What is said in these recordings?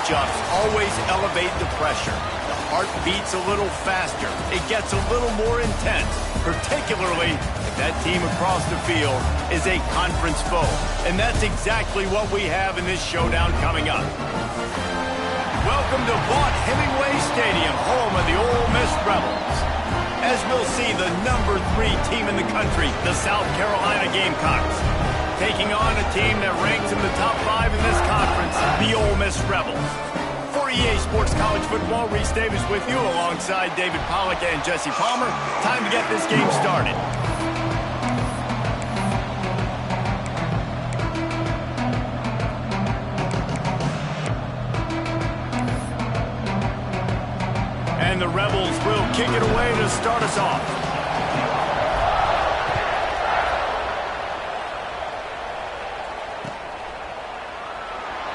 matchups always elevate the pressure. The heart beats a little faster. It gets a little more intense, particularly if that team across the field is a conference foe. And that's exactly what we have in this showdown coming up. Welcome to Vaught Hemingway Stadium, home of the Ole Miss Rebels. As we'll see, the #3 team in the country, the South Carolina Gamecocks, taking on a team that ranks in the top 5 in this conference, the Ole Miss Rebels. For EA Sports College Football, Reese Davis with you alongside David Pollack and Jesse Palmer. Time to get this game started. And the Rebels will kick it away to start us off.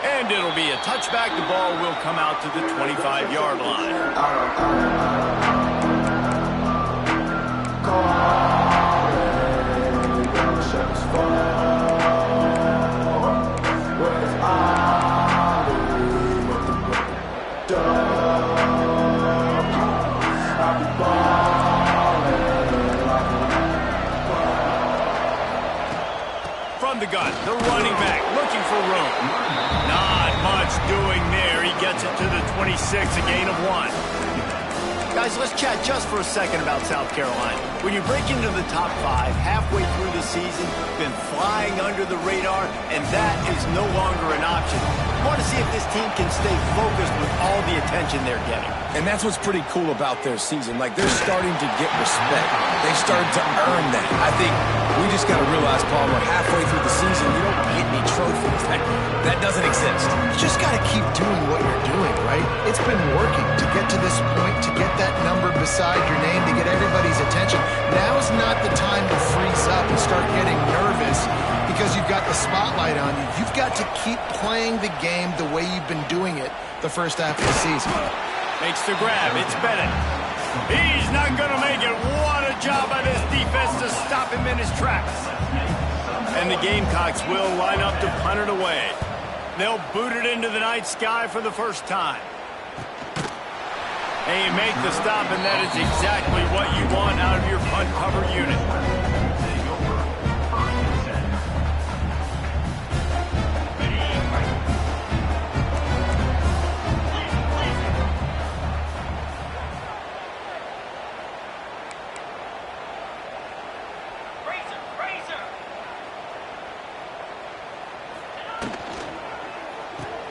And it'll be a touchback. The ball will come out to the 25-yard line. From the gun, the running back looking for room. Not much doing there. He gets it to the 26, a gain of 1. Guys, let's chat just for a second about South Carolina. When you break into the top 5 halfway through the season, been flying under the radar, and that is no longer an option. You want to see if this team can stay focused with all the attention they're getting. And that's what's pretty cool about their season. Like, they're starting to get respect. They started to earn that. I think we just got to realize, Palmer, halfway through the season, you don't get any trophies. That doesn't exist. You just got to keep doing what you're doing, right? It's been working to get to this point, to get that number beside your name, to get everybody's attention. Now's not the time to freeze up and start getting nervous because you've got the spotlight on you. You've got to keep playing the game the way you've been doing it the first half of the season. Makes the grab. It's Bennett. He's not going to make it. What a job by this defense to stop him in his tracks. And the Gamecocks will line up to punt it away. They'll boot it into the night sky for the first time. And you make the stop, and that is exactly what you want out of your punt cover unit.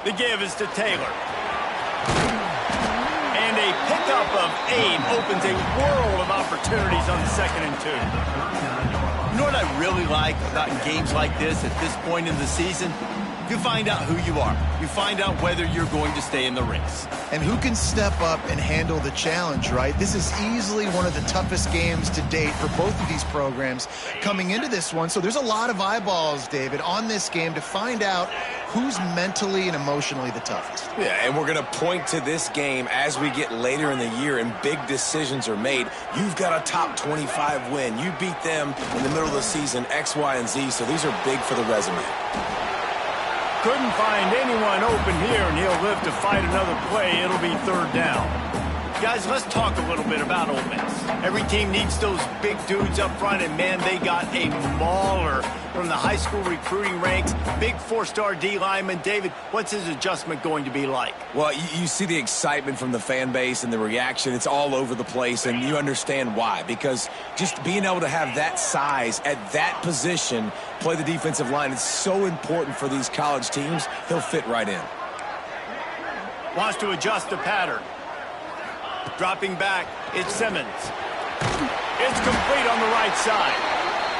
The give is to Taylor. And a pickup of 8 opens a world of opportunities on 2nd and 2. You know what I really like about games like this at this point in the season? You find out who you are. You find out whether you're going to stay in the race. And who can step up and handle the challenge, right? This is easily one of the toughest games to date for both of these programs coming into this one. So there's a lot of eyeballs, David, on this game to find out who's mentally and emotionally the toughest. Yeah, and we're going to point to this game as we get later in the year and big decisions are made. You've got a top 25 win. You beat them in the middle of the season, X, Y, and Z, so these are big for the resume. Couldn't find anyone open here, and he'll live to fight another play. It'll be 3rd down. Guys, let's talk a little bit about Ole Miss. Every team needs those big dudes up front, and, man, they got a mauler from the high school recruiting ranks. Big 4-star D lineman. David, what's his adjustment going to be like? Well, you see the excitement from the fan base and the reaction. It's all over the place, and you understand why. Because just being able to have that size at that position, play the defensive line, it's so important for these college teams. He'll fit right in. Wants to adjust the pattern. Dropping back, it's Simmons. It's complete on the right side.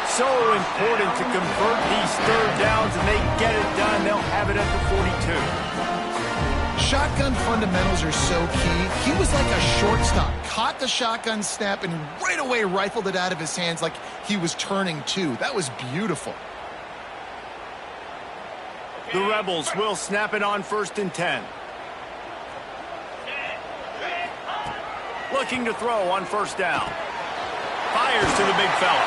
So important to convert these 3rd downs, and they get it done. They'll have it at the 42. Shotgun fundamentals are so key. He was like a shortstop. Caught the shotgun snap and right away rifled it out of his hands like he was turning 2. That was beautiful. The Rebels will snap it on 1st and 10. Looking to throw on 1st down. Fires to the big fella.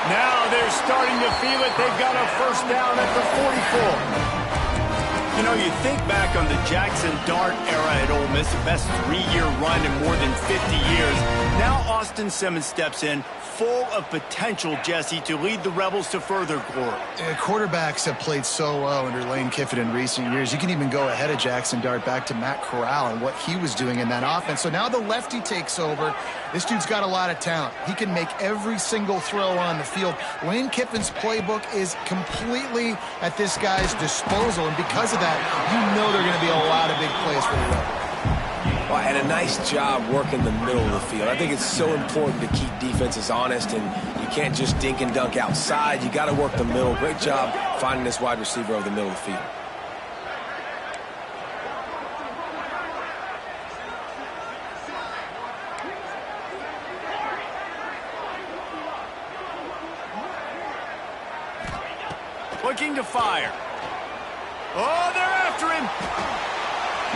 Now they're starting to feel it. They've got a 1st down at the You know, you think back on the Jackson Dart era at Ole Miss, the best 3-year run in more than 50 years. Now Austin Simmons steps in, full of potential, Jesse, to lead the Rebels to further glory. Quarterbacks have played so well under Lane Kiffin in recent years. You can even go ahead of Jackson Dart back to Matt Corral and what he was doing in that offense. So now the lefty takes over. This dude's got a lot of talent. He can make every single throw on the field. Lane Kiffin's playbook is completely at this guy's disposal, and because of that, you know there are going to be a lot of big plays for the Rebels. Well, and a nice job working the middle of the field. I think it's so important to keep defenses honest, and you can't just dink and dunk outside. You got to work the middle. Great job finding this wide receiver over the middle of the field. Looking to fire. Oh, they're after him.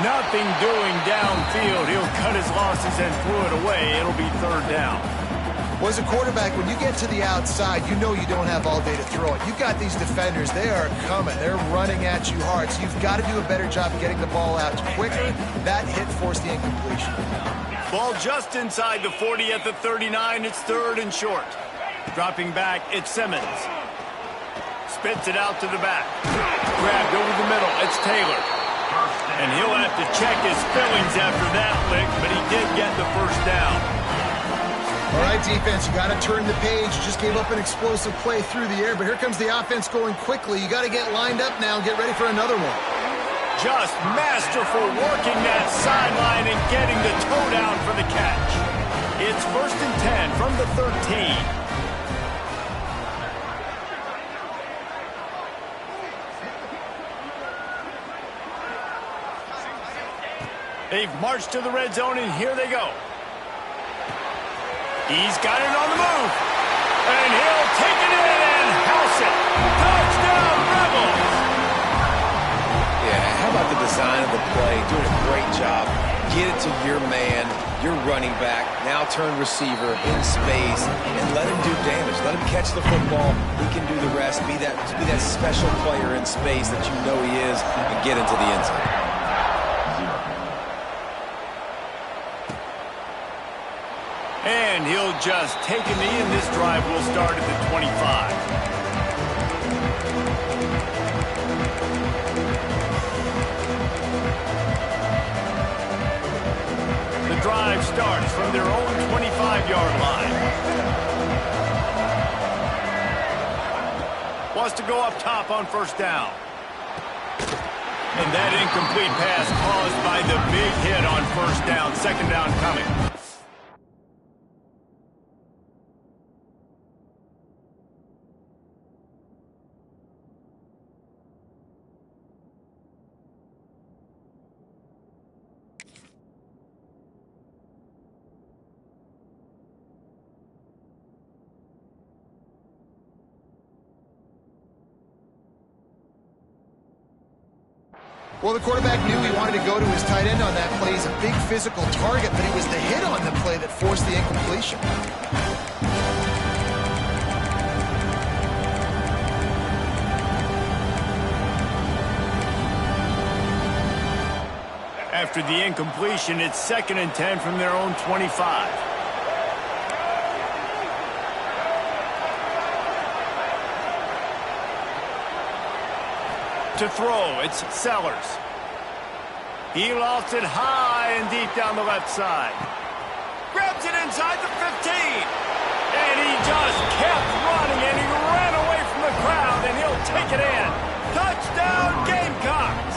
Nothing doing downfield. He'll cut his losses and throw it away. It'll be third down. Well, as a quarterback, when you get to the outside, you know you don't have all day to throw it. You've got these defenders. They are coming. They're running at you hard. So you've got to do a better job getting the ball out quicker. That hit forced the incompletion. Ball just inside the 40 at the 39. It's third and short. Dropping back, it's Simmons. Spits it out to the back. Grabbed over the middle. It's Taylor. And he'll have to check his fillings after that lick, but he did get the first down. All right, defense, you got to turn the page. You just gave up an explosive play through the air, but here comes the offense going quickly. You got to get lined up now and get ready for another one. Just masterful working that sideline and getting the toe down for the catch. It's 1st and 10 from the 13. They've marched to the red zone, and here they go. He's got it on the move. And he'll take it in and house it. Touchdown, Rebels! Yeah, how about the design of the play? Doing a great job. Get it to your man, your running back, now turn receiver in space, and let him do damage. Let him catch the football. He can do the rest. Be that special player in space that you know he is, and get into the end zone. And he'll just take a knee, and this drive will start at the 25. The drive starts from their own 25-yard line. Wants to go up top on first down. And that incomplete pass caused by the big hit on first down. Second down coming. Well, the quarterback knew he wanted to go to his tight end on that play. He's a big physical target, but it was the hit on the play that forced the incompletion. After the incompletion, it's 2nd and 10 from their own 25. To throw, it's Sellers. He lost it high and deep down the left side. Grabs it inside the 15. And he just kept running, and he ran away from the crowd, and he'll take it in. Touchdown, Gamecocks!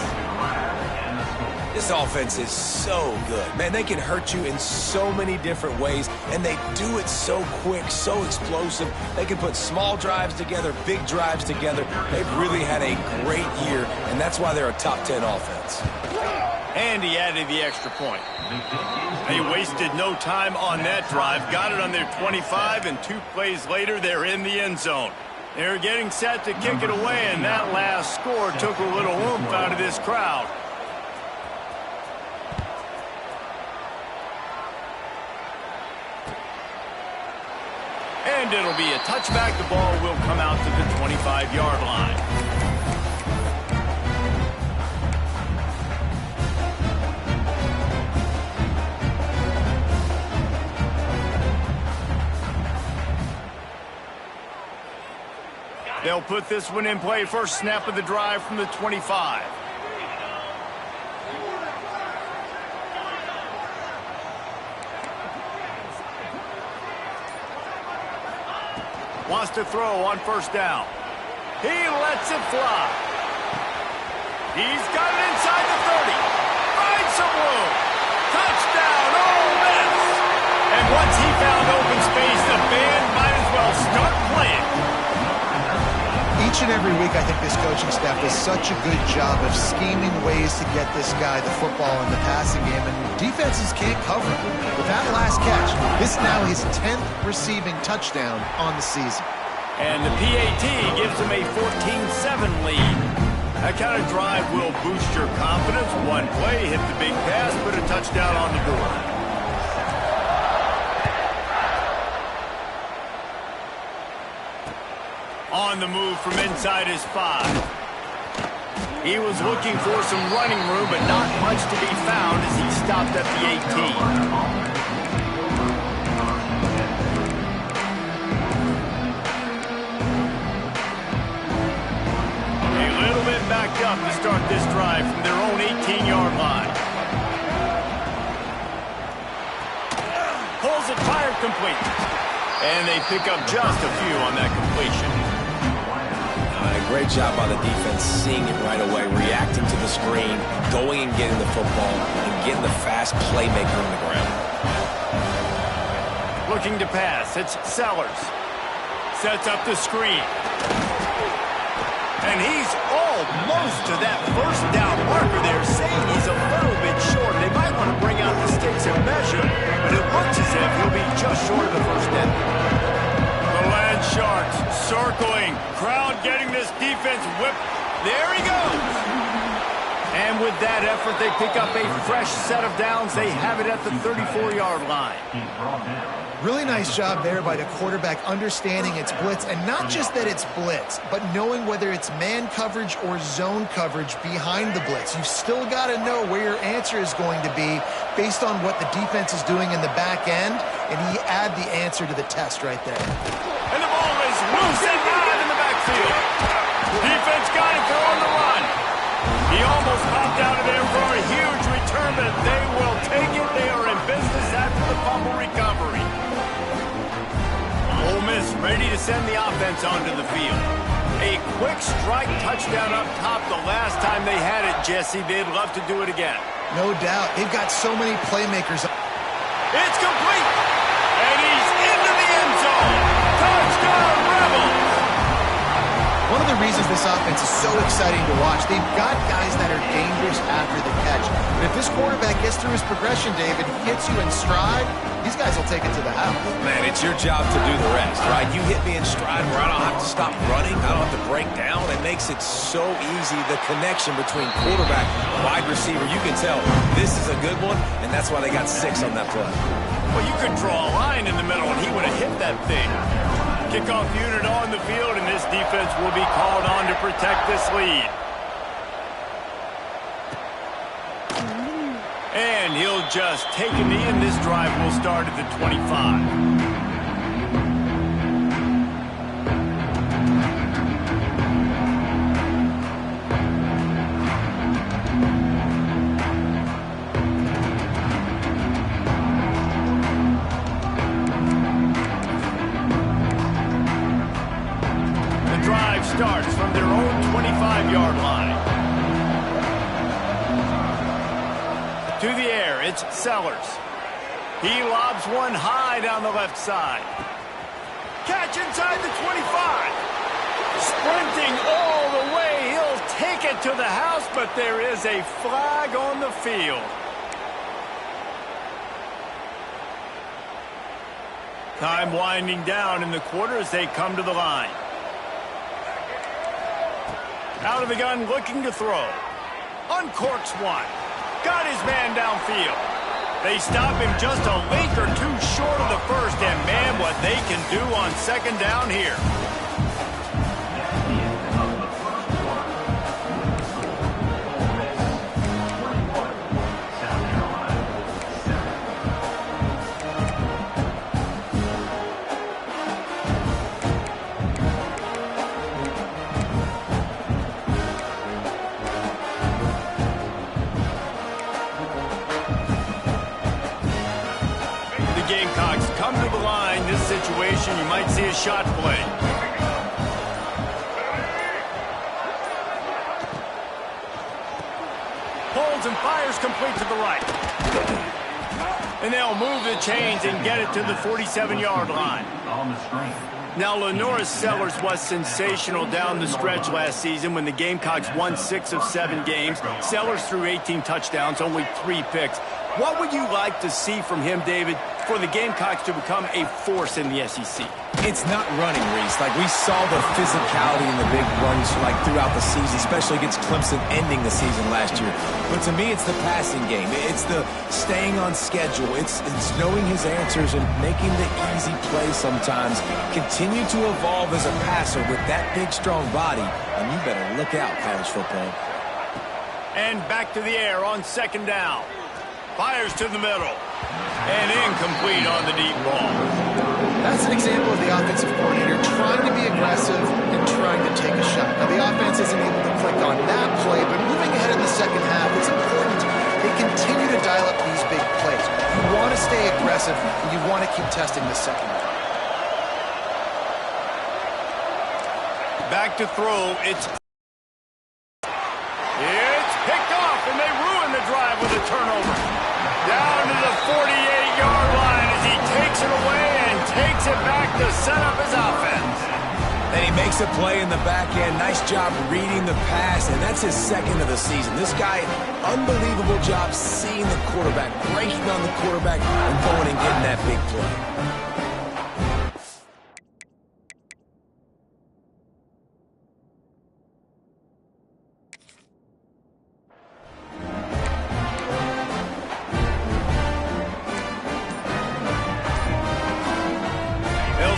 This offense is so good. Man, they can hurt you in so many different ways, and they do it so quick, so explosive. They can put small drives together, big drives together. They've really had a great year, and that's why they're a top 10 offense. And he added the extra point. They wasted no time on that drive. Got it on their 25, and 2 plays later, they're in the end zone. They're getting set to kick it away, and that last score took a little oomph out of this crowd. And it'll be a touchback. The ball will come out to the 25-yard line. They'll put this one in play first snap of the drive from the 25. Wants to throw on first down. He lets it fly. He's got it inside the 30. Finds some room. Touchdown, Ole Miss. And once he found open space, the band might as well start playing. Each and every week, I think this coaching staff does such a good job of scheming ways to get this guy the football in the passing game, and defenses can't cover him. With that last catch, this is now his 10th receiving touchdown on the season. And the PAT gives him a 14-7 lead. That kind of drive will boost your confidence. One play, hit the big pass, put a touchdown on the board. On the move from inside his 5. He was looking for some running room, but not much to be found as he stopped at the 18. Backed up to start this drive from their own 18-yard line. Pulls it, fired complete. And they pick up just a few on that completion. Great job by the defense, seeing it right away, reacting to the screen, going and getting the football, and getting the fast playmaker on the ground. Looking to pass, it's Sellers. Sets up the screen. And he's almost to that first down marker there, saying he's a little bit short. They might want to bring out the sticks and measure, but it looks as if he'll be just short of the first down. The Land Sharks circling. Crowd getting this defense whipped. There he goes. And with that effort, they pick up a fresh set of downs. They have it at the 34-yard line. Really nice job there by the quarterback understanding it's blitz, and not just that it's blitz, but knowing whether it's man coverage or zone coverage behind the blitz. You've still got to know where your answer is going to be based on what the defense is doing in the back end, and he add the answer to the test right there. And the ball is loose and live in the backfield. Defense got it, throw on the run. He almost popped out of there for a huge return, but they will take it. They are in business after the fumble recovery. Ole Miss ready to send the offense onto the field. A quick strike touchdown up top the last time they had it, Jesse. They'd love to do it again. No doubt. They've got so many playmakers. It's complete. And he's into the end zone. Touchdown, Rebels. One of the reasons this offense is so exciting to watch, they've got guys that are dangerous after the catch. But if this quarterback gets through his progression, David, hits you in stride, these guys will take it to the house. Man, it's your job to do the rest, right? You hit me in stride where I don't have to stop running. I don't have to break down. It makes it so easy, the connection between quarterback and wide receiver. You can tell this is a good one, and that's why they got 6 on that play. Well, you could draw a line in the middle, and he would have hit that thing. Kickoff unit on the field, and this defense will be called on to protect this lead. And he'll just take a knee, and this drive will start at the 25. Starts from their own 25-yard line. To the air, it's Sellers. He lobs one high down the left side. Catch inside the 25. Sprinting all the way, he'll take it to the house, but there is a flag on the field. Time winding down in the quarter as they come to the line. Out of the gun, looking to throw. Uncorks one. Got his man downfield. They stop him just a link or two short of the first, and man, what they can do on second down here. formation, you might see a shot play. Pulls and fires complete to the right. And they'll move the chains and get it to the 47-yard line. Now, Lenoris Sellers was sensational down the stretch last season when the Gamecocks won 6 of 7 games. Sellers threw 18 touchdowns, only 3 picks. What would you like to see from him, David, for the Gamecocks to become a force in the SEC? It's not running, Reese. Like, we saw the physicality in the big runs throughout the season, especially against Clemson ending the season last year. But to me, it's the passing game. It's the staying on schedule. It's knowing his answers and making the easy play sometimes. Continue to evolve as a passer with that big, strong body, and you better look out, college football. And back to the air on 2nd down. Fires to the middle. And incomplete on the deep ball. That's an example of the offensive coordinator trying to be aggressive and trying to take a shot. Now, the offense isn't able to click on that play, but moving ahead in the second half, it's important they continue to dial up these big plays. You want to stay aggressive, and you want to keep testing the second half. Back to throw. It's picked off, and they ruin the drive with a turnover. Down to the 48-yard line as he takes it away and takes it back to set up his offense. And he makes a play in the back end. Nice job reading the pass, and that's his 2nd of the season. This guy, unbelievable job seeing the quarterback, breaking on the quarterback, and going and getting that big play.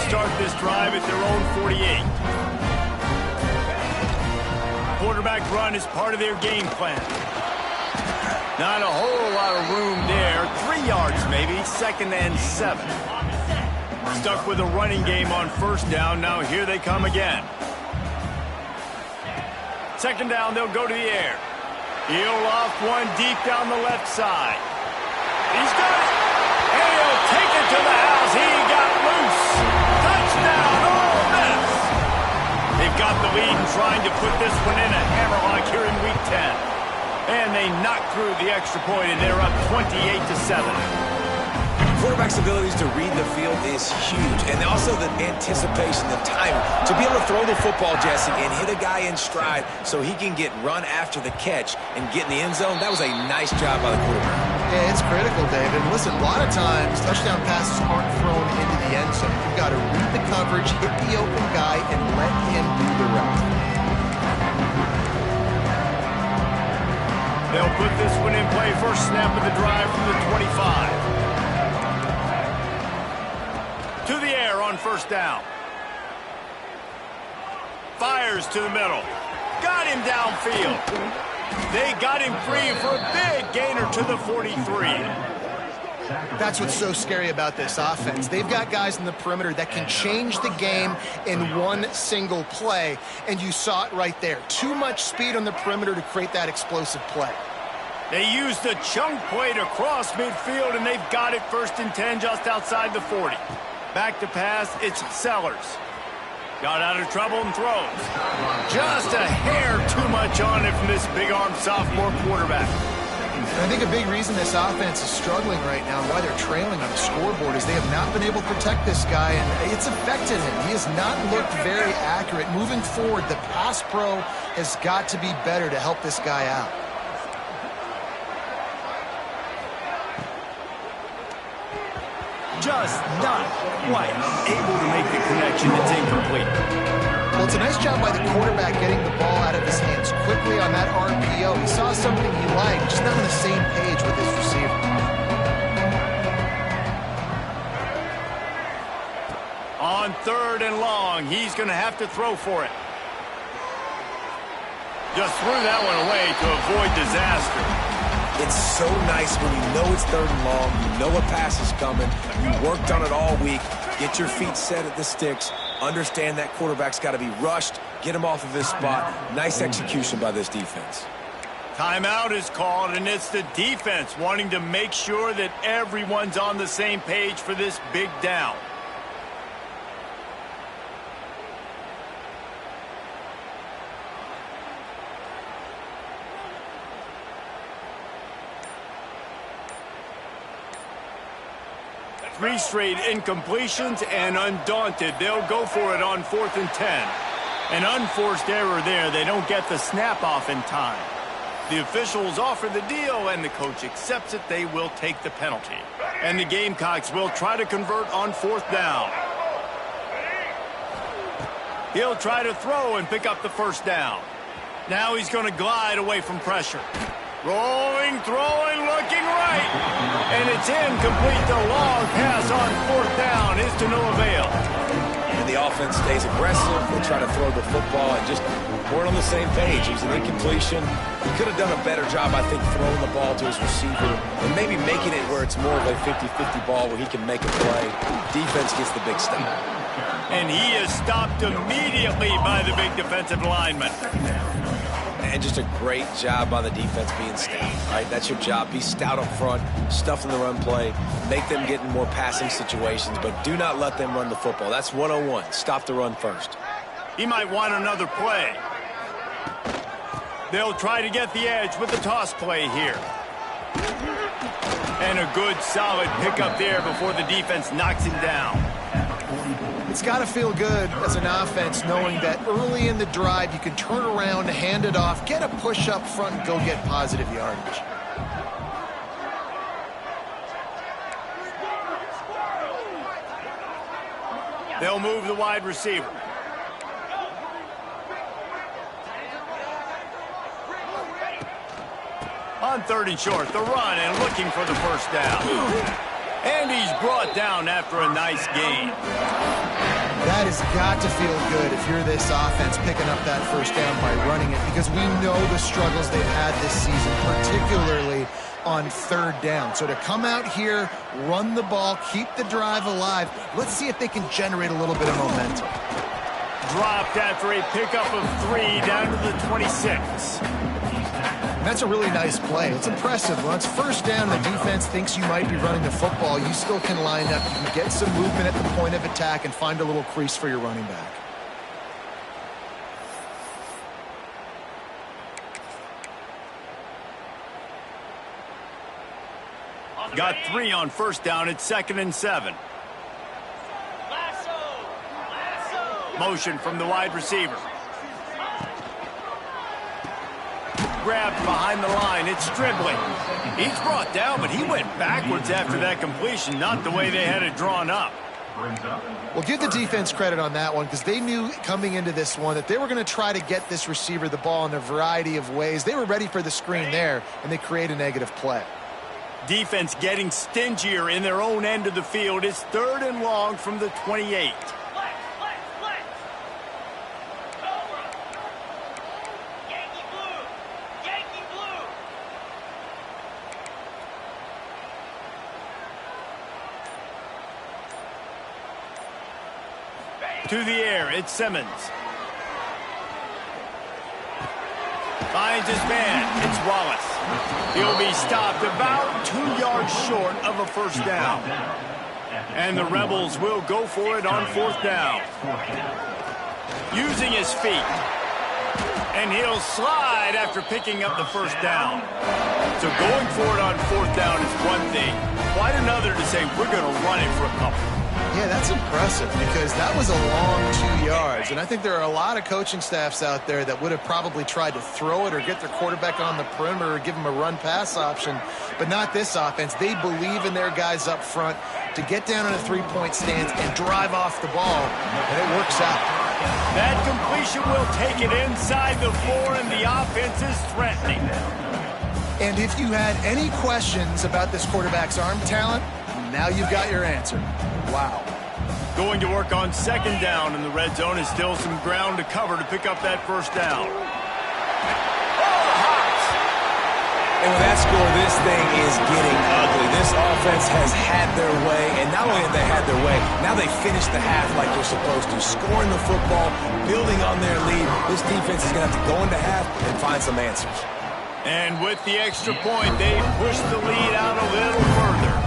Start this drive at their own 48. Quarterback run is part of their game plan. Not a whole lot of room there. 3 yards maybe, 2nd and 7. Stuck with a running game on 1st down. Now here they come again. 2nd down, they'll go to the air. He'll off one deep down the left side. He's got it. And he'll take it to the house. He got loose. Touchdown, Ole Miss. They've got the lead and trying to put this one in a hammerlock here in Week 10. And they knock through the extra point, and they're up 28-7. Quarterback's abilities to read the field is huge, and also the anticipation, the time to be able to throw the football, Jesse, and hit a guy in stride so he can get run after the catch and get in the end zone. That was a nice job by the quarterback. Yeah, it's critical, David. Listen, a lot of times touchdown passes aren't thrown into the end zone. You've got to read the coverage, hit the open guy, and let him do the rest. They'll put this one in play. First snap of the drive from the 25. To the air on 1st down. Fires to the middle. Got him downfield. They got him free for a big gainer to the 43. That's what's so scary about this offense. They've got guys in the perimeter that can change the game in one single play, and you saw it right there. Too much speed on the perimeter to create that explosive play. They used the chunk play to cross midfield, and they've got it 1st and 10 just outside the 40. Back to pass, it's Sellers. Got out of trouble and throws. Just a hair too much on it from this big-armed sophomore quarterback. I think a big reason this offense is struggling right now and why they're trailing on the scoreboard is they have not been able to protect this guy, and it's affected him. He has not looked very accurate. Moving forward, the pass pro has got to be better to help this guy out. Just not quite able to make the connection. It's incomplete. Well, it's a nice job by the quarterback getting the ball out of his hands quickly on that RPO. He saw something he liked, just not on the same page with his receiver. On 3rd and long, he's going to have to throw for it. Just threw that one away to avoid disaster. It's so nice when you know it's 3rd and long, you know a pass is coming, you worked on it all week, get your feet set at the sticks, understand that quarterback's got to be rushed, get him off of his spot. Nice execution by this defense. Timeout is called, and it's the defense wanting to make sure that everyone's on the same page for this big down. 3 straight incompletions, and undaunted, they'll go for it on 4th and 10. An unforced error there. They don't get the snap off in time. The officials offer the deal, and the coach accepts it. They will take the penalty. And the Gamecocks will try to convert on 4th down. He'll try to throw and pick up the first down. Now he's going to glide away from pressure. Rolling, throwing, looking right. And it's incomplete. The long pass on 4th down is to no avail. And the offense stays aggressive. They try to throw the football and just weren't on the same page. It was an incompletion. He could have done a better job, I think, throwing the ball to his receiver and maybe making it where it's more of a 50-50 ball where he can make a play. Defense gets the big stop. And he is stopped immediately by the big defensive lineman. And just a great job by the defense being stout, right? That's your job. Be stout up front, stuff in the run play, make them get in more passing situations, but do not let them run the football. That's 101. Stop the run first. He might want another play. They'll try to get the edge with the toss play here. And a good, solid pickup there before the defense knocks him down. It's got to feel good as an offense knowing that early in the drive you can turn around, hand it off, get a push up front, and go get positive yardage. They'll move the wide receiver. On 3rd and short, the run and looking for the first down. And he's brought down after a nice gain. That has got to feel good if you're this offense picking up that first down by running it, because we know the struggles they've had this season, particularly on 3rd down. So to come out here, run the ball, keep the drive alive, let's see if they can generate a little bit of momentum. Dropped after a pickup of 3 down to the 26. That's a really nice play. It's impressive. When it's first down, the defense thinks you might be running the football. You still can line up. You can get some movement at the point of attack and find a little crease for your running back. Got 3 on first down. It's 2nd and 7. Motion from the wide receiver. Grabbed behind the line. It's Stribley. He's brought down, but he went backwards after that completion, not the way they had it drawn up. Well, give the defense credit on that one, because they knew coming into this one that they were going to try to get this receiver the ball in a variety of ways. They were ready for the screen there, and they create a negative play. Defense getting stingier in their own end of the field. It's 3rd and long from the 28. To the air, it's Simmons. Finds his man, it's Wallace. He'll be stopped about 2 yards short of a first down. And the Rebels will go for it on 4th down. Using his feet. And he'll slide after picking up the first down. So going for it on 4th down is one thing. Quite another to say we're going to run it for a couple. Yeah, that's impressive, because that was a long 2 yards. And I think there are a lot of coaching staffs out there that would have probably tried to throw it or get their quarterback on the perimeter or give him a run-pass option, but not this offense. They believe in their guys up front to get down in a 3-point stance and drive off the ball, and it works out. That completion will take it inside the 4, and the offense is threatening. And if you had any questions about this quarterback's arm talent, now you've got your answer. Wow. Going to work on 2nd down, and the red zone is still some ground to cover to pick up that first down. And with that score, this thing is getting ugly. This offense has had their way, and not only have they had their way, now they finished the half like they're supposed to, scoring the football, building on their lead. This defense is going to have to go into half and find some answers. And with the extra point, they pushed the lead out a little further.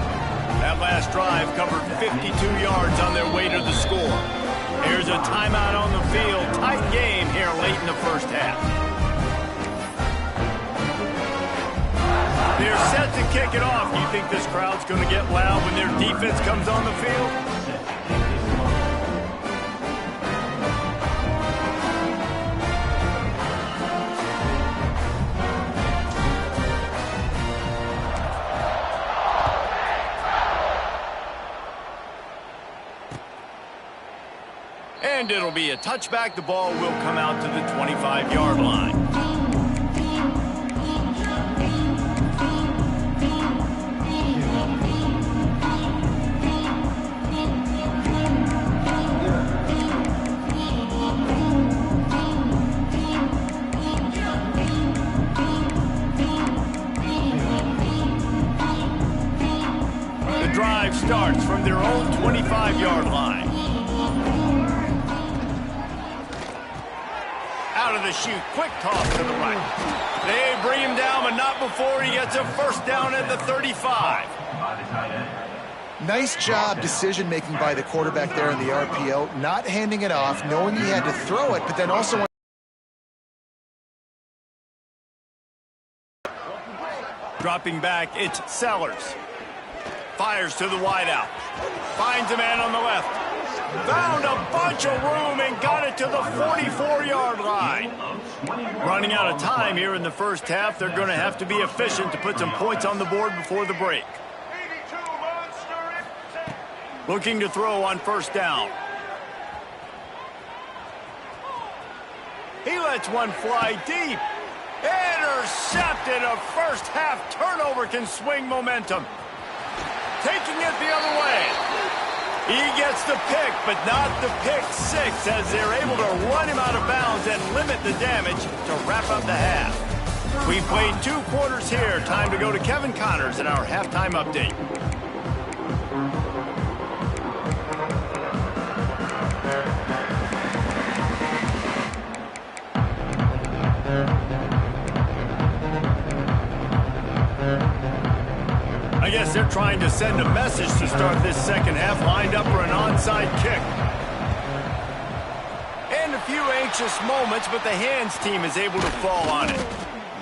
That last drive covered 52 yards on their way to the score. Here's a timeout on the field. Tight game here late in the first half. They're set to to kick it off. Do you think this crowd's going to get loud when their defense comes on the field? And it'll be a touchback. The ball will come out to the 25-yard line. The drive starts from their own 25-yard line. Out of the chute, quick toss to the right. They bring him down, but not before he gets a first down at the 35. Nice job decision-making by the quarterback there in the RPO, not handing it off, knowing he had to throw it, but then also... Dropping back, it's Sellers. Fires to the wideout. Finds a man on the left. Found a bunch of room and got it to the 44-yard line. Running out of time here in the first half. They're going to have to be efficient to put some points on the board before the break. Looking to throw on first down. He lets one fly deep. Intercepted. A first half turnover can swing momentum. Taking it the other way. He gets the pick, but not the pick six, as they're able to run him out of bounds and limit the damage to wrap up the half. We played 2 quarters here. Time to go to Kevin Connors in our halftime update. I guess they're trying to send a message to start this second half, lined up for an onside kick. And a few anxious moments, but the hands team is able to fall on it.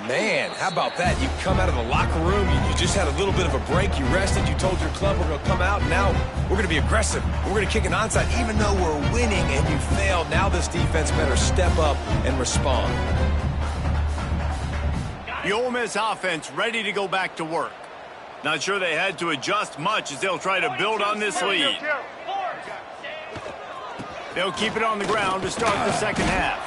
Man, how about that? You come out of the locker room, you just had a little bit of a break, you rested, you told your club we're going to come out, and now we're going to be aggressive. We're going to kick an onside, even though we're winning and you failed. Now this defense better step up and respond. The Ole Miss offense ready to go back to work. Not sure they had to adjust much as they'll try to build on this lead. They'll keep it on the ground to start the second half.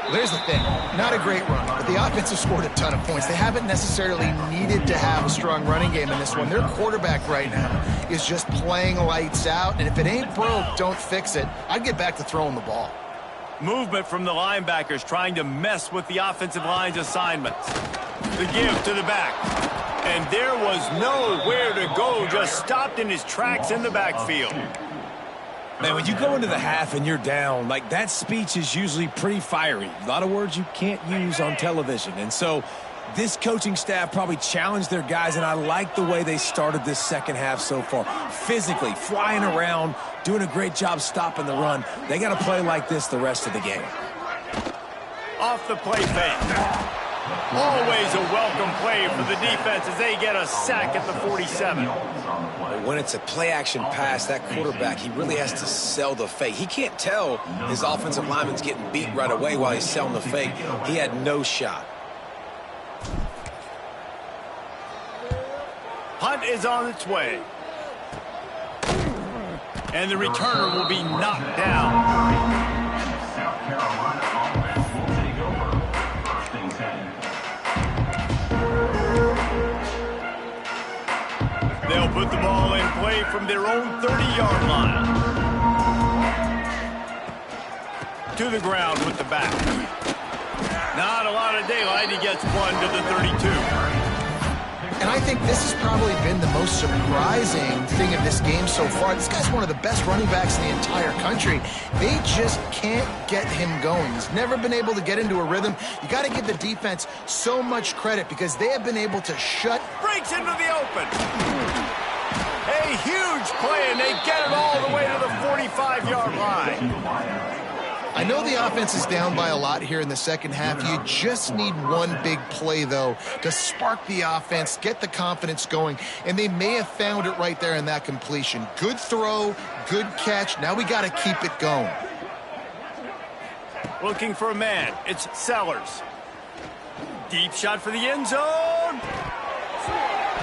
Well, there's the thing. Not a great run, but the offense has scored a ton of points. They haven't necessarily needed to have a strong running game in this one. Their quarterback right now is just playing lights out, and if it ain't broke, don't fix it. I'd get back to throwing the ball. Movement from the linebackers trying to mess with the offensive line's assignments. The give to the back. And there was nowhere to go, just stopped in his tracks in the backfield. Man, when you go into the half and you're down, like, that speech is usually pretty fiery. A lot of words you can't use on television. And so this coaching staff probably challenged their guys, and I like the way they started this second half so far. Physically, flying around, doing a great job stopping the run. They got to play like this the rest of the game. Off the play fake. Always a welcome play for the defense as they get a sack at the 47. When it's a play-action pass, that quarterback, he really has to sell the fake. He can't tell his offensive lineman's getting beat right away while he's selling the fake. He had no shot. Punt is on its way. And the returner will be knocked down. They'll put the ball in play from their own 30-yard line. To the ground with the back. Not a lot of daylight. He gets one to the 32. And I think this has probably been the most surprising thing of this game so far. This guy's one of the best running backs in the entire country. They just can't get him going. He's never been able to get into a rhythm. You got to give the defense so much credit because they have been able to shut... Breaks into the open. A huge play, and they get it all the way to the 45-yard line. I I know the offense is down by a lot here in the second half. You just need one big play, though, to spark the offense, get the confidence going, and they may have found it right there in that completion. Good throw, good catch. Now we got to keep it going. Looking for a man. It's Sellers. Deep shot for the end zone.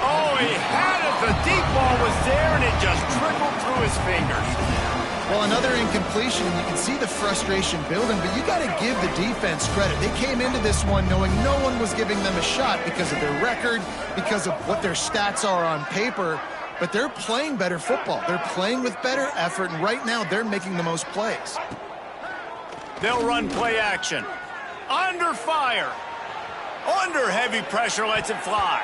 Oh, he had it. The deep ball was there, and it just trickled through his fingers. Well, another incompletion, and you can see the frustration building, but you got to give the defense credit. They came into this one knowing no one was giving them a shot because of their record, because of what their stats are on paper, but they're playing better football. They're playing with better effort, and right now they're making the most plays. They'll run play action. Under fire. Under heavy pressure, lets it fly.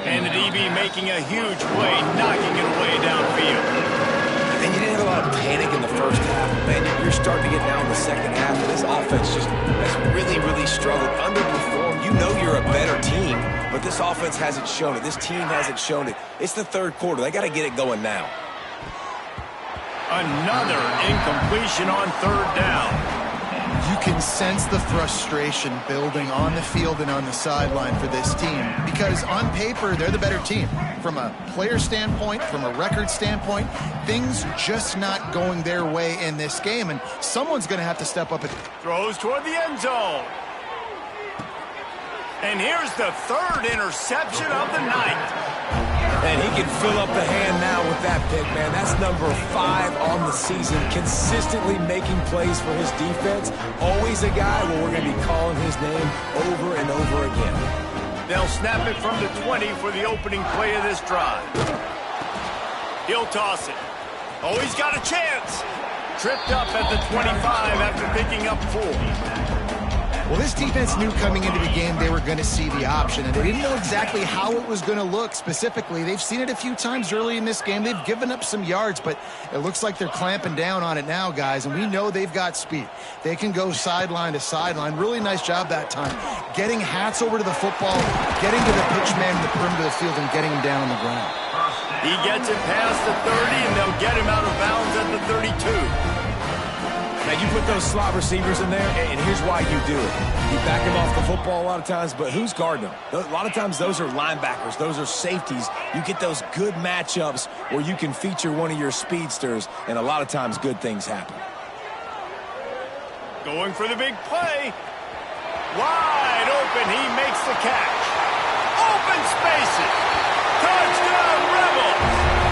And the DB making a huge play, knocking it away downfield. And you didn't have a lot of panic in the first half. Man, you're starting to get down in the second half, and this offense just has really, really struggled, underperformed. You know you're a better team, but this offense hasn't shown it. This team hasn't shown it. It's the third quarter. They got to get it going now. Another incompletion on third down. You can sense the frustration building on the field and on the sideline for this team because on paper, they're the better team. From a player standpoint, from a record standpoint, things just not going their way in this game, and someone's going to have to step up. Throws toward the end zone. And here's the third interception of the night. And he can fill up the hand now with that pick, man. That's number 5 on the season, consistently making plays for his defense. Always a guy where we're going to be calling his name over and over again. They'll snap it from the 20 for the opening play of this drive. He'll toss it. Oh, he's got a chance. Tripped up at the 25 after picking up 4. Well, this defense knew coming into the game they were going to see the option, and they didn't know exactly how it was going to look specifically. They've seen it a few times early in this game. They've given up some yards, but it looks like they're clamping down on it now, guys, and we know they've got speed. They can go sideline to sideline. Really nice job that time. Getting Hats over to the football, getting to the pitch man in the perimeter of the field, and getting him down on the ground. He gets it past the 30, and they'll get him out of bounds at the 32. Now, you put those slot receivers in there, and here's why you do it. You back him off the football a lot of times, but who's guarding him? A lot of times those are linebackers. Those are safeties. You get those good matchups where you can feature one of your speedsters, and a lot of times good things happen. Going for the big play. Wide open. He makes the catch. Open spaces. Touchdown, Rebels.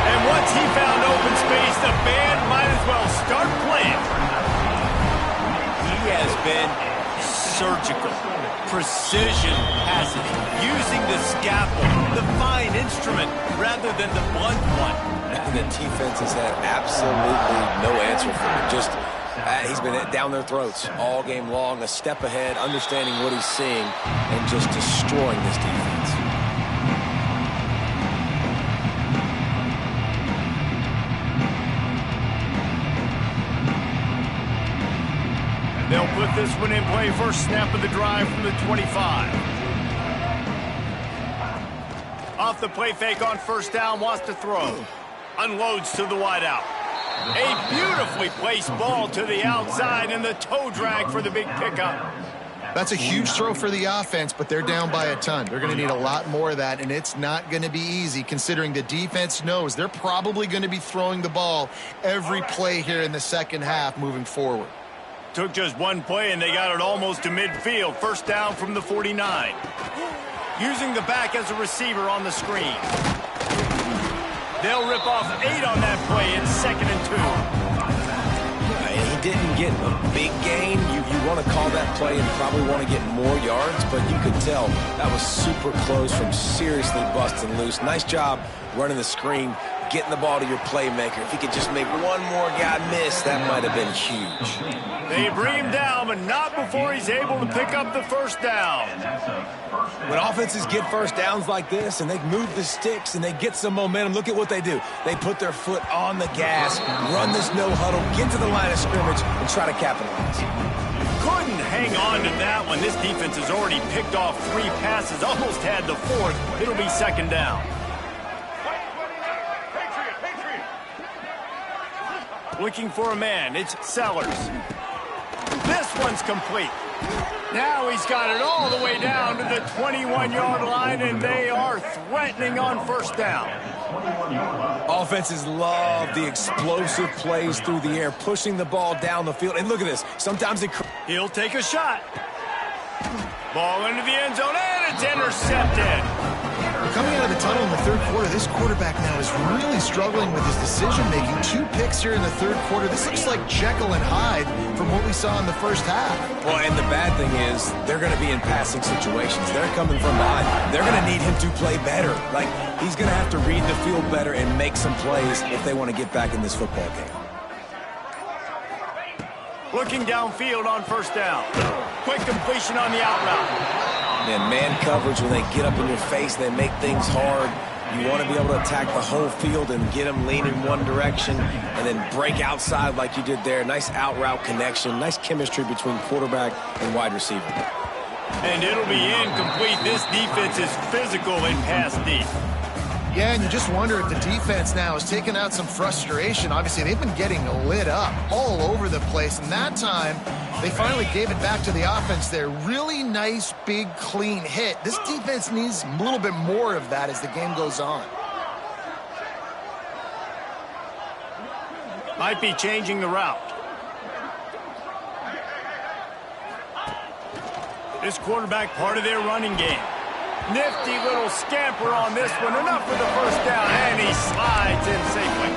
And once he found open space, the band might as well start playing. He has been surgical, precision passes, using the scalpel, the fine instrument, rather than the blunt one. And the defense has had absolutely no answer for him. Just, he's been down their throats all game long, a step ahead, understanding what he's seeing, and just destroying this defense. They'll put this one in play. First snap of the drive from the 25. Off the play fake on first down, wants to throw. Unloads to the wideout. A beautifully placed ball to the outside, and the toe drag for the big pickup. That's a huge throw for the offense, but they're down by a ton. They're going to need a lot more of that, and it's not going to be easy considering the defense knows they're probably going to be throwing the ball every play here in the second half moving forward. Took just one play, and they got it almost to midfield. First down from the 49. Using the back as a receiver on the screen. They'll rip off 8 on that play. It's 2nd and 2. He didn't get a big gain. You want to call that play and probably want to get more yards, but you could tell that was super close from seriously busting loose. Nice job running the screen, getting the ball to your playmaker. If he could just make one more guy miss, that might have been huge. They bring him down, but not before he's able to pick up the first down. When offenses get first downs like this and they move the sticks and they get some momentum, look at what they do. They put their foot on the gas, run this no huddle, get to the line of scrimmage, and try to capitalize. Couldn't hang on to that one. This defense has already picked off 3 passes, almost had the 4th. It'll be 2nd down. Looking for a man. It's Sellers. This one's complete. Now he's got it all the way down to the 21-yard line, and they are threatening on first down. Offenses love the explosive plays through the air, pushing the ball down the field. And look at this. Sometimes he'll take a shot. Ball into the end zone, and it's intercepted. Coming out of the tunnel in the third quarter, this quarterback now is really struggling with his decision-making. 2 picks here in the third quarter. This looks like Jekyll and Hyde from what we saw in the first half. Well, and the bad thing is they're going to be in passing situations. They're coming from behind. They're going to need him to play better. Like, he's going to have to read the field better and make some plays if they want to get back in this football game. Looking downfield on first down. Quick completion on the out route. And man coverage, when they get up in your face, they make things hard. You want to be able to attack the whole field and get them lean in one direction and then break outside like you did there. Nice out route connection, nice chemistry between quarterback and wide receiver. And it'll be incomplete. This defense is physical in pass deep. Yeah, and you just wonder if the defense now is taking out some frustration. Obviously, they've been getting lit up all over the place, and that time they finally gave it back to the offense there. Really nice, big, clean hit. This defense needs a little bit more of that as the game goes on. Might be changing the route. This quarterback part of their running game. Nifty little scamper on this one. Enough for the first down, and he slides in safely.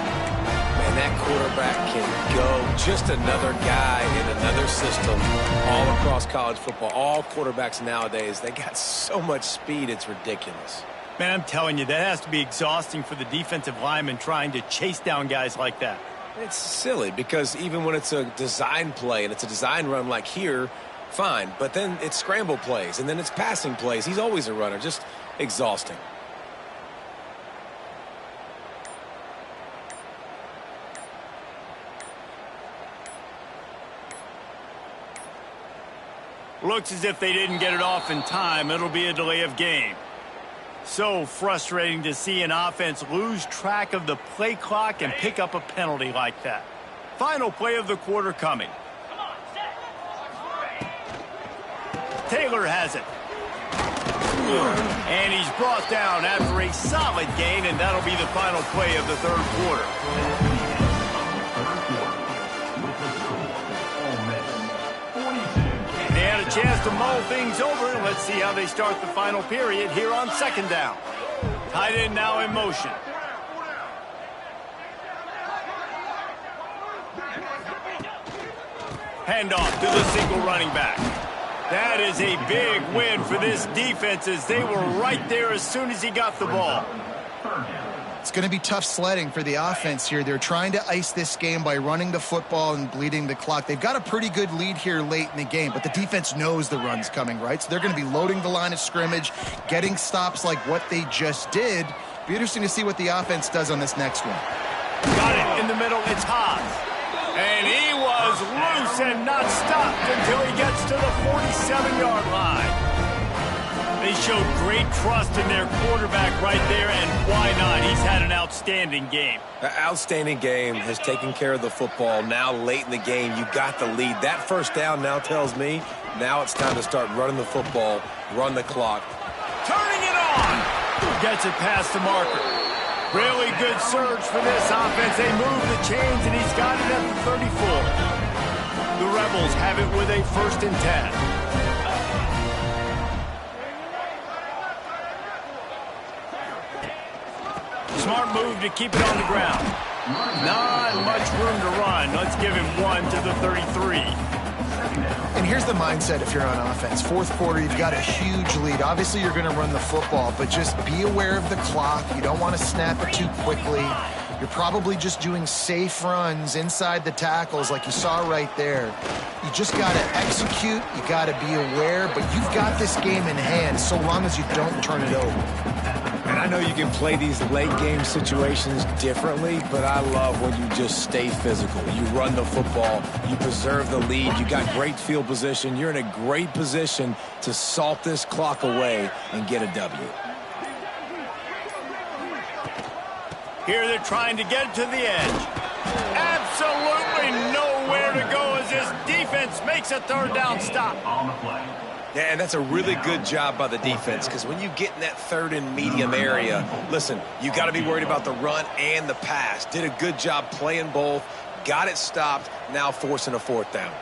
Man, that quarterback can go. Just another guy in another system all across college football. All quarterbacks nowadays, they got so much speed, it's ridiculous. Man, I'm telling you, that has to be exhausting for the defensive lineman trying to chase down guys like that. It's silly because even when it's a design play and it's a design run like here, fine, but then it's scramble plays, and then it's passing plays. He's always a runner, just exhausting. Looks as if they didn't get it off in time. It'll be a delay of game. So frustrating to see an offense lose track of the play clock and pick up a penalty like that. Final play of the quarter coming. Taylor has it. And he's brought down after a solid gain, and that'll be the final play of the third quarter. They had a chance to mull things over. Let's see how they start the final period here on second down. Tight end now in motion. Handoff to the single running back. That is a big win for this defense as they were right there as soon as he got the ball. It's going to be tough sledding for the offense here. They're trying to ice this game by running the football and bleeding the clock. They've got a pretty good lead here late in the game, but the defense knows the run's coming, right? So they're going to be loading the line of scrimmage, getting stops like what they just did. Be interesting to see what the offense does on this next one. Got it in the middle. It's Haas. And he was loose and not stopped until he gets to the 47-yard line. They showed great trust in their quarterback right there, and why not? He's had an outstanding game. An outstanding game, has taken care of the football. Now late in the game, you got the lead. That first down now tells me now it's time to start running the football, run the clock. Turning it on. Gets it past the marker. Really good surge for this offense. They move the chains, and he's got it at the 34. The Rebels have it with a 1st and 10. Smart move to keep it on the ground. Not much room to run. Let's give him 1 to the 33. And here's the mindset if you're on offense. Fourth quarter, you've got a huge lead. Obviously, you're going to run the football, but just be aware of the clock. You don't want to snap it too quickly. You're probably just doing safe runs inside the tackles like you saw right there. You just got to execute. You got to be aware, but you've got this game in hand so long as you don't turn it over. And I know you can play these late game situations differently, but I love when you just stay physical. You run the football, you preserve the lead, you got great field position. You're in a great position to salt this clock away and get a W. Here they're trying to get to the edge. Absolutely nowhere to go as this defense makes a third down stop. On the play. Yeah, and that's a really good job by the defense, because when you get in that third and medium area, listen, you got to be worried about the run and the pass. Did a good job playing both, got it stopped, now forcing a fourth down.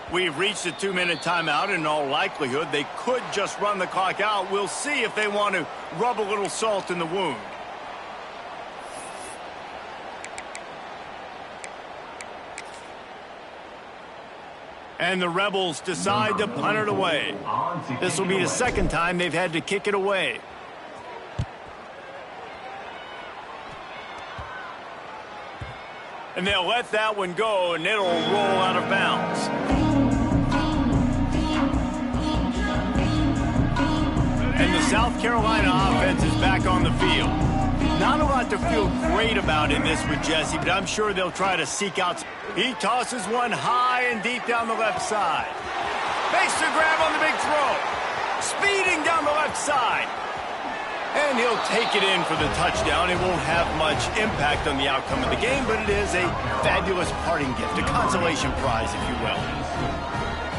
We've reached a 2-minute timeout. In all likelihood, they could just run the clock out. We'll see if they want to rub a little salt in the wound. And the Rebels decide to punt it away. This will be the second time they've had to kick it away. And they'll let that one go, and it'll roll out of bounds. And the South Carolina offense is back on the field. Not a lot to feel great about in this with Jesse, but I'm sure they'll try to seek out. He tosses one high and deep down the left side. Makes the grab on the big throw. Speeding down the left side. And he'll take it in for the touchdown. It won't have much impact on the outcome of the game, but it is a fabulous parting gift, a consolation prize, if you will.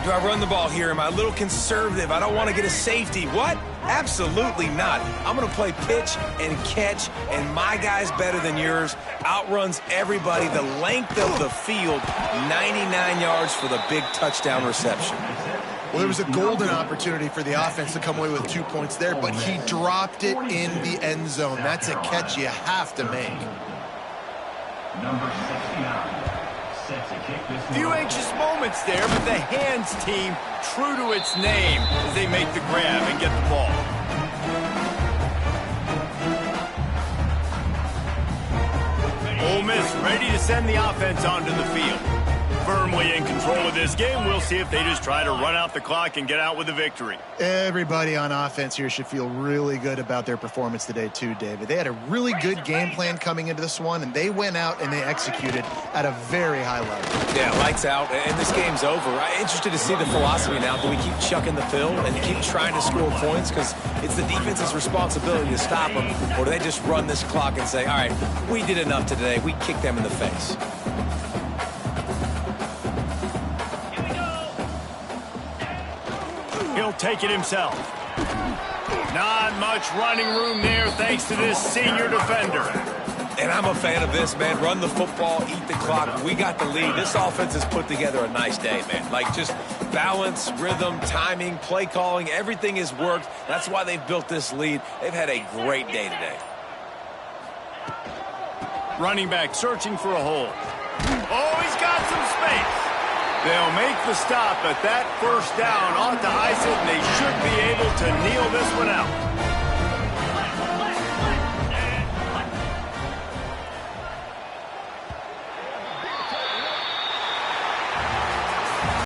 Do I run the ball here? Am I a little conservative? I don't want to get a safety. What? Absolutely not. I'm going to play pitch and catch, and my guy's better than yours. Outruns everybody the length of the field, 99 yards for the big touchdown reception. Well, there was a golden opportunity for the offense to come away with 2 points there, but he dropped it in the end zone. That's a catch you have to make. Number 69. Few anxious moments there, but the hands team true to its name as they make the grab and get the ball. Ole Miss ready to send the offense onto the field. Firmly in control of this game. We'll see if they just try to run out the clock and get out with a victory. Everybody on offense here should feel really good about their performance today too, David. They had a really good game plan coming into this one, and they went out and they executed at a very high level. Yeah, lights out, and this game's over. I'm interested to see the philosophy now. Do we keep chucking the field and keep trying to score points because it's the defense's responsibility to stop them, or do they just run this clock and say, all right, we did enough today, we kicked them in the face? He'll take it himself. Not much running room there thanks to this senior defender. And I'm a fan of this, man. Run the football, eat the clock. We got the lead. This offense has put together a nice day, man. Like just balance, rhythm, timing, play calling, everything has worked. That's why they've built this lead. They've had a great day today. Running back searching for a hole. Oh, he's got some space. They'll make the stop, but that first down ought to ice it, and they should be able to kneel this one out.